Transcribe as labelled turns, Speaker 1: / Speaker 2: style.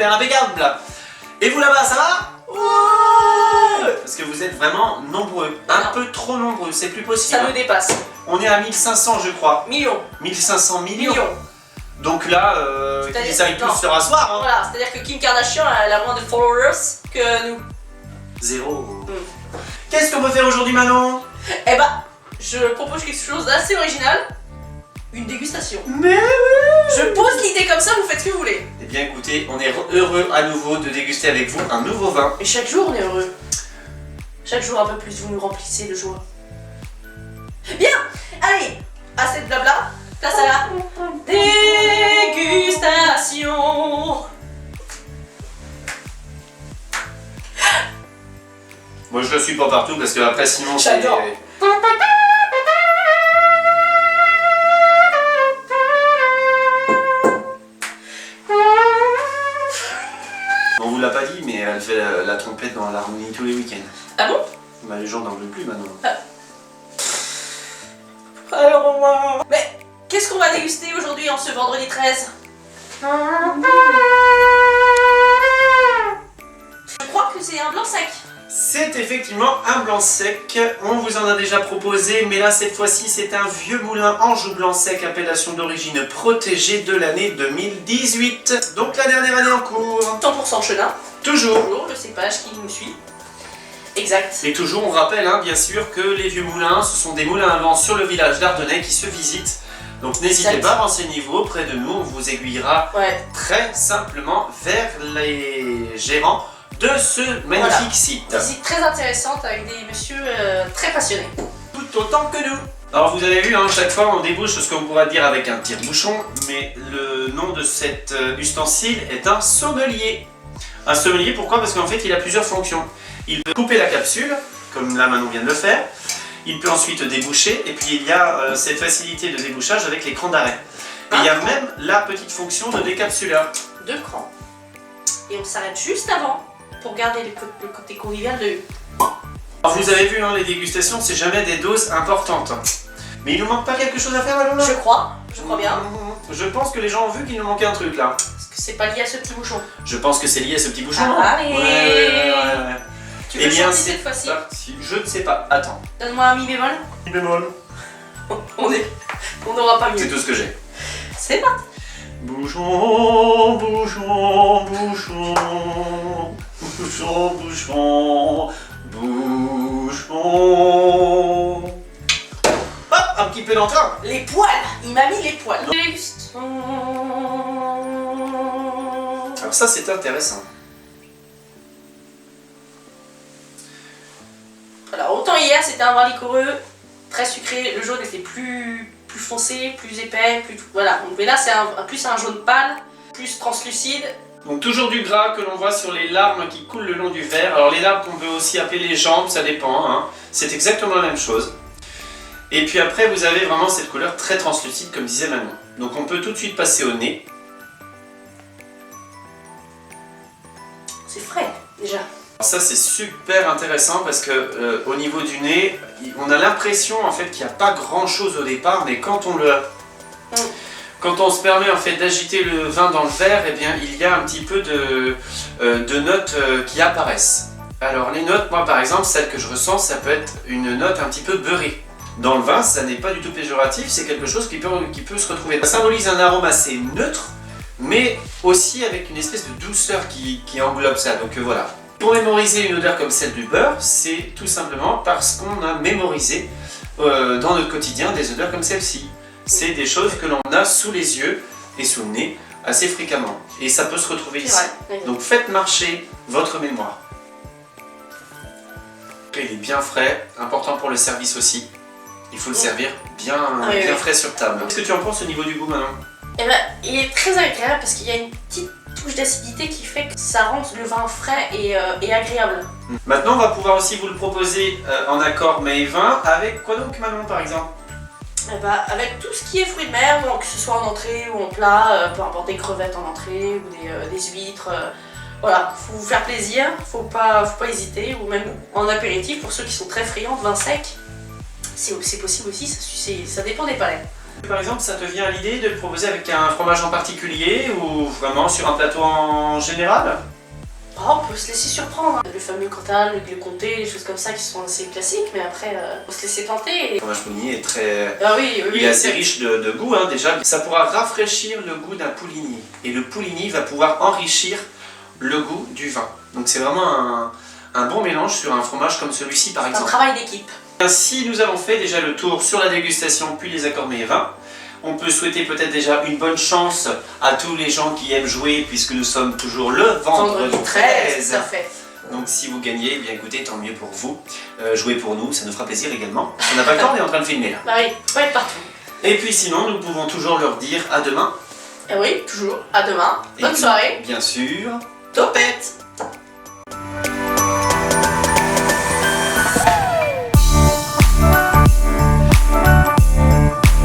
Speaker 1: super impeccable. Et vous là-bas, ça va? Ouais. Parce que vous êtes vraiment nombreux, un peu trop nombreux, c'est plus possible.
Speaker 2: Ça nous dépasse.
Speaker 1: On est à 1500 je crois.
Speaker 2: Millions.
Speaker 1: 1500 millions. Donc là, ils arrivent tous se rasseoir. Hein.
Speaker 2: Voilà, c'est-à-dire que Kim Kardashian, elle a moins de followers que nous.
Speaker 1: 0. Qu'est-ce qu'on peut faire aujourd'hui, Manon?
Speaker 2: Eh bah, je propose quelque chose d'assez original. Une dégustation.
Speaker 1: Mais oui!
Speaker 2: Je pose l'idée comme ça, vous faites ce que vous voulez.
Speaker 1: Eh bien écoutez, on est heureux à nouveau de déguster avec vous un nouveau vin.
Speaker 2: Et chaque jour, on est heureux. Chaque jour un peu plus, vous nous remplissez de joie. Bien! Allez, assez de blabla. Place à la dégustation.
Speaker 1: Moi je le suis pas partout parce que après sinon
Speaker 2: J'adore.
Speaker 1: On vous l'a pas dit, mais elle fait la trompette dans l'harmonie tous les week-ends.
Speaker 2: Ah bon?
Speaker 1: Bah les gens n'en veulent plus maintenant.
Speaker 2: Alors, mais qu'est-ce qu'on va déguster aujourd'hui en ce vendredi 13? Je crois que c'est un blanc sec.
Speaker 1: C'est effectivement un blanc sec, on vous en a déjà proposé, mais là cette fois-ci c'est un vieux moulin Anjou blanc sec, appellation d'origine protégée de l'année 2018. Donc la dernière année en cours.
Speaker 2: 100% chenin.
Speaker 1: Toujours.
Speaker 2: Le cépage qui nous suit. Exact.
Speaker 1: Et toujours on rappelle hein, bien sûr que les vieux moulins, ce sont des moulins à vent sur le village d'Ardennais qui se visitent. Donc n'hésitez pas, renseignez-vous auprès de nous, on vous aiguillera très simplement vers les gérants de ce magnifique site.
Speaker 2: Une visite très intéressante avec des messieurs très passionnés.
Speaker 1: Tout autant que nous. Alors vous avez vu, hein, chaque fois on débouche ce qu'on pourra dire avec un tire-bouchon, mais le nom de cet ustensile est un sommelier. Un sommelier, pourquoi? Parce qu'en fait il a plusieurs fonctions. Il peut couper la capsule, comme là Manon vient de le faire. Il peut ensuite déboucher, et puis il y a cette facilité de débouchage avec l'écran d'arrêt. Et il y a même la petite fonction de décapsuleur.
Speaker 2: 2 crans. Et on s'arrête juste avant pour garder le côté convivial de...
Speaker 1: Alors vous avez vu, hein, les dégustations, c'est jamais des doses importantes. Mais il nous manque pas quelque chose à faire, Manon?
Speaker 2: Je crois bien.
Speaker 1: Je pense que les gens ont vu qu'il nous manquait un truc là.
Speaker 2: Parce que c'est pas lié à ce petit bouchon.
Speaker 1: Je pense que c'est lié à ce petit bouchon.
Speaker 2: Allez.
Speaker 1: Ouais.
Speaker 2: Tu veux chanter cette fois-ci?
Speaker 1: Je ne sais pas. Attends.
Speaker 2: Donne-moi un mi bémol.
Speaker 1: Mi bémol.
Speaker 2: On n'aura pas mieux.
Speaker 1: C'est tout ce que j'ai.
Speaker 2: C'est parti.
Speaker 1: Bouchon, bouchon, bouchon, bouchon, bouchon, bouchon. Hop, un petit peu d'entrain.
Speaker 2: Les poils. Il m'a mis les poils.
Speaker 1: Alors ça c'est intéressant.
Speaker 2: Alors autant hier c'était un vin liquoreux, très sucré, le jaune était plus foncé, plus épais, plus tout. Voilà. Mais là c'est plus un jaune pâle, plus translucide.
Speaker 1: Donc toujours du gras que l'on voit sur les larmes qui coulent le long du verre. Alors les larmes qu'on peut aussi appeler les jambes, ça dépend. Hein. C'est exactement la même chose. Et puis après vous avez vraiment cette couleur très translucide comme disait Manon. Donc on peut tout de suite passer au nez.
Speaker 2: C'est frais déjà.
Speaker 1: Ça c'est super intéressant parce que au niveau du nez, on a l'impression en fait qu'il n'y a pas grand chose au départ, mais quand on se permet en fait d'agiter le vin dans le verre, eh bien il y a un petit peu de notes qui apparaissent. Alors les notes, moi par exemple, celle que je ressens, ça peut être une note un petit peu beurrée. Dans le vin, ça n'est pas du tout péjoratif, c'est quelque chose qui peut se retrouver. Ça symbolise un arôme assez neutre, mais aussi avec une espèce de douceur qui englobe ça, donc voilà. Pour mémoriser une odeur comme celle du beurre, c'est tout simplement parce qu'on a mémorisé dans notre quotidien des odeurs comme celle-ci. C'est des choses que l'on a sous les yeux et sous le nez assez fréquemment. Et ça peut se retrouver ici.
Speaker 2: Vrai.
Speaker 1: Donc faites marcher votre mémoire. Il est bien frais, important pour le service aussi. Il faut le servir bien frais sur table. Qu'est-ce que tu en penses au niveau du goût maintenant?
Speaker 2: Eh ben, il est très agréable parce qu'il y a une petite touche d'acidité qui fait que ça rend le vin frais et agréable.
Speaker 1: Maintenant, on va pouvoir aussi vous le proposer en accord mets et vin. Avec quoi donc, Manon, par exemple?
Speaker 2: Eh ben, avec tout ce qui est fruits de mer, donc, que ce soit en entrée ou en plat, peu importe des crevettes en entrée ou des huîtres. Voilà, faut vous faire plaisir, faut pas hésiter, ou même en apéritif pour ceux qui sont très friands de vin sec. C'est possible aussi, ça dépend des palais.
Speaker 1: Par exemple, ça te vient à l'idée de le proposer avec un fromage en particulier ou vraiment sur un plateau en général?
Speaker 2: Oh, on peut se laisser surprendre. Le fameux Cantal, le comté, les choses comme ça qui sont assez classiques, mais après, faut se laisser tenter.
Speaker 1: Le fromage Pouligny est très...
Speaker 2: Ah oui, oui,
Speaker 1: Il est assez riche de goût hein, déjà. Ça pourra rafraîchir le goût d'un Pouligny. Et le Pouligny va pouvoir enrichir le goût du vin. Donc c'est vraiment un bon mélange sur un fromage comme celui-ci par
Speaker 2: C'est un
Speaker 1: exemple.
Speaker 2: travail d'équipe.
Speaker 1: Ainsi, nous avons fait déjà le tour sur la dégustation puis les accords mets et vins. On peut souhaiter peut-être déjà une bonne chance à tous les gens qui aiment jouer puisque nous sommes toujours le vendredi 13.
Speaker 2: Tout à fait.
Speaker 1: Donc si vous gagnez, eh bien écoutez, tant mieux pour vous. Jouez pour nous, ça nous fera plaisir également. On n'a pas le temps, on est en train de filmer là.
Speaker 2: Bah oui, faut être partout.
Speaker 1: Et puis sinon, nous pouvons toujours leur dire à demain.
Speaker 2: Et oui, toujours. À demain.
Speaker 1: Et
Speaker 2: Bonne
Speaker 1: puis,
Speaker 2: soirée.
Speaker 1: Bien sûr.
Speaker 2: Topette.